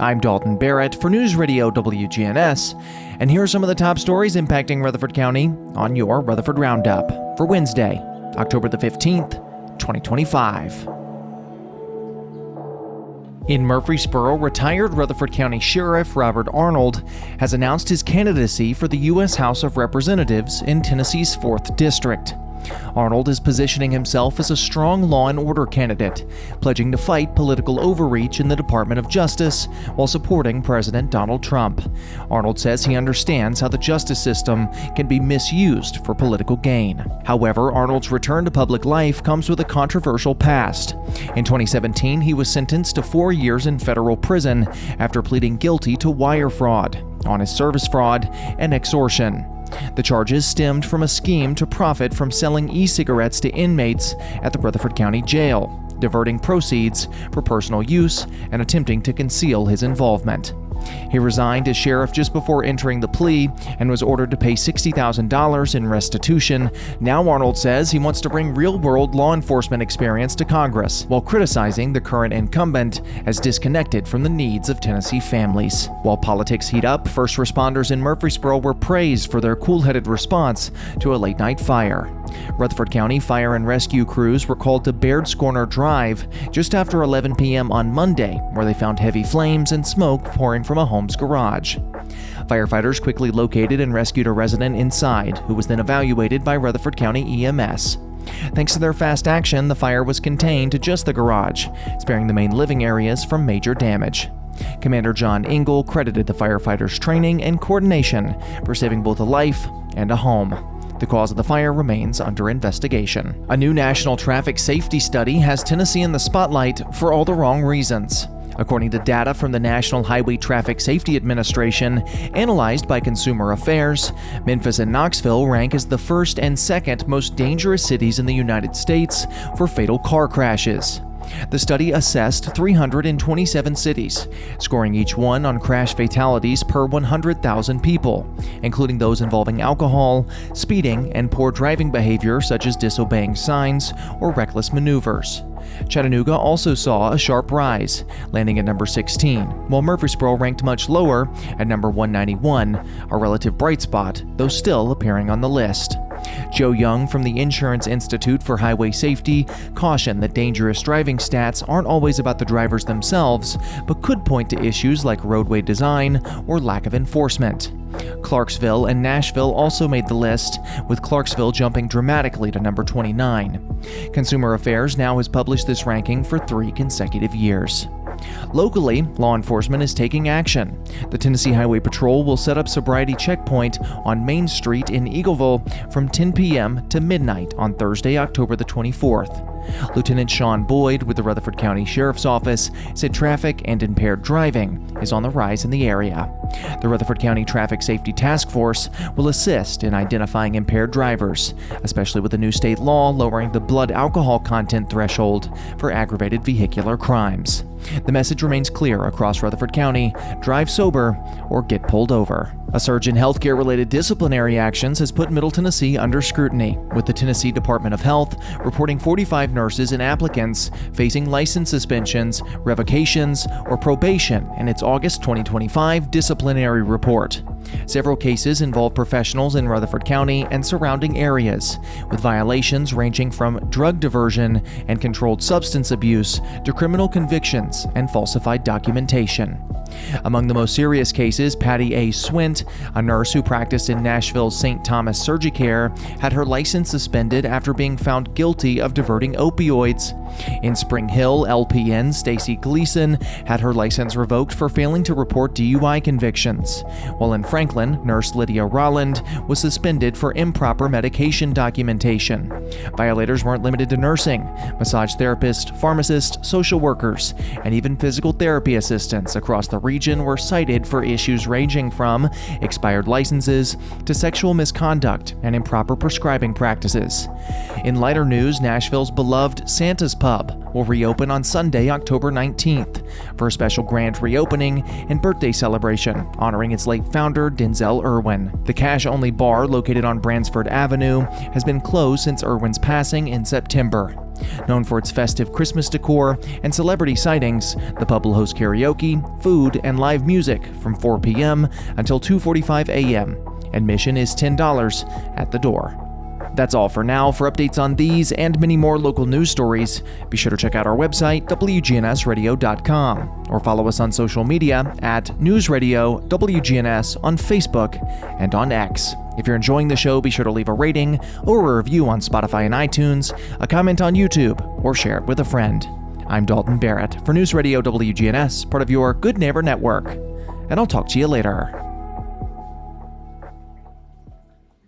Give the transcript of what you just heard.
I'm Dalton Barrett for News Radio WGNS, and here are some of the top stories impacting Rutherford County on your Rutherford Roundup for Wednesday, October the 15th, 2025. In Murfreesboro, retired Rutherford County Sheriff Robert Arnold has announced his candidacy for the U.S. House of Representatives in Tennessee's 4th District. Arnold is positioning himself as a strong law and order candidate, pledging to fight political overreach in the Department of Justice while supporting President Donald Trump. Arnold says he understands how the justice system can be misused for political gain. However, Arnold's return to public life comes with a controversial past. In 2017, he was sentenced to 4 years in federal prison after pleading guilty to wire fraud, honest service fraud, and extortion. The charges stemmed from a scheme to profit from selling e-cigarettes to inmates at the Rutherford County Jail, diverting proceeds for personal use and attempting to conceal his involvement. He resigned as sheriff just before entering the plea and was ordered to pay $60,000 in restitution. Now Arnold says he wants to bring real-world law enforcement experience to Congress, while criticizing the current incumbent as disconnected from the needs of Tennessee families. While politics heat up, first responders in Murfreesboro were praised for their cool-headed response to a late-night fire. Rutherford County Fire and Rescue crews were called to Baird's Corner Drive just after 11 p.m. on Monday, where they found heavy flames and smoke pouring from a home's garage. Firefighters quickly located and rescued a resident inside, who was then evaluated by Rutherford County EMS. Thanks to their fast action, the fire was contained to just the garage, sparing the main living areas from major damage. Commander John Engel credited the firefighters' training and coordination for saving both a life and a home. The cause of the fire remains under investigation. A new national traffic safety study has Tennessee in the spotlight for all the wrong reasons. According to data from the National Highway Traffic Safety Administration, analyzed by Consumer Affairs, Memphis and Knoxville rank as the first and second most dangerous cities in the United States for fatal car crashes. The study assessed 327 cities, scoring each one on crash fatalities per 100,000 people, including those involving alcohol, speeding, and poor driving behavior such as disobeying signs or reckless maneuvers. Chattanooga also saw a sharp rise, landing at number 16, while Murfreesboro ranked much lower at number 191, a relative bright spot, though still appearing on the list. Joe Young from the Insurance Institute for Highway Safety cautioned that dangerous driving stats aren't always about the drivers themselves, but could point to issues like roadway design or lack of enforcement. Clarksville and Nashville also made the list, with Clarksville jumping dramatically to number 29. Consumer Affairs now has published this ranking for 3 consecutive years. Locally, law enforcement is taking action. The Tennessee Highway Patrol will set up sobriety checkpoint on Main Street in Eagleville from 10 p.m. to midnight on Thursday, October the 24th. Lieutenant Sean Boyd with the Rutherford County Sheriff's Office said traffic and impaired driving is on the rise in the area. The Rutherford County Traffic Safety Task Force will assist in identifying impaired drivers, especially with a new state law lowering the blood alcohol content threshold for aggravated vehicular crimes. The message remains clear across Rutherford County: drive sober or get pulled over. A surge in healthcare-related disciplinary actions has put Middle Tennessee under scrutiny, with the Tennessee Department of Health reporting 45 nurses and applicants facing license suspensions, revocations, or probation in its August 2025 disciplinary report. Several cases involve professionals in Rutherford County and surrounding areas, with violations ranging from drug diversion and controlled substance abuse to criminal convictions and falsified documentation. Among the most serious cases, Patty A. Swint, a nurse who practiced in Nashville's St. Thomas Surgicare, had her license suspended after being found guilty of diverting opioids. In Spring Hill, LPN Stacy Gleason had her license revoked for failing to report DUI convictions, while in Franklin, nurse Lydia Rolland was suspended for improper medication documentation. Violators weren't limited to nursing. Massage therapists, pharmacists, social workers, and even physical therapy assistants across the region were cited for issues ranging from expired licenses to sexual misconduct and improper prescribing practices. In lighter news, Nashville's beloved Santa's Pub will reopen on Sunday, October 19th, for a special grand reopening and birthday celebration honoring its late founder, Denzel Irwin. The cash-only bar located on Bransford Avenue has been closed since Irwin's passing in September. Known for its festive Christmas decor and celebrity sightings, the pub will host karaoke, food, and live music from 4 p.m. until 2:45 a.m. Admission is $10 at the door. That's all for now. For updates on these and many more local news stories, be sure to check out our website, wgnsradio.com, or follow us on social media at NewsRadio WGNS on Facebook and on X. If you're enjoying the show, be sure to leave a rating or a review on Spotify and iTunes, a comment on YouTube, or share it with a friend. I'm Dalton Barrett for News Radio WGNS, part of your Good Neighbor Network, and I'll talk to you later.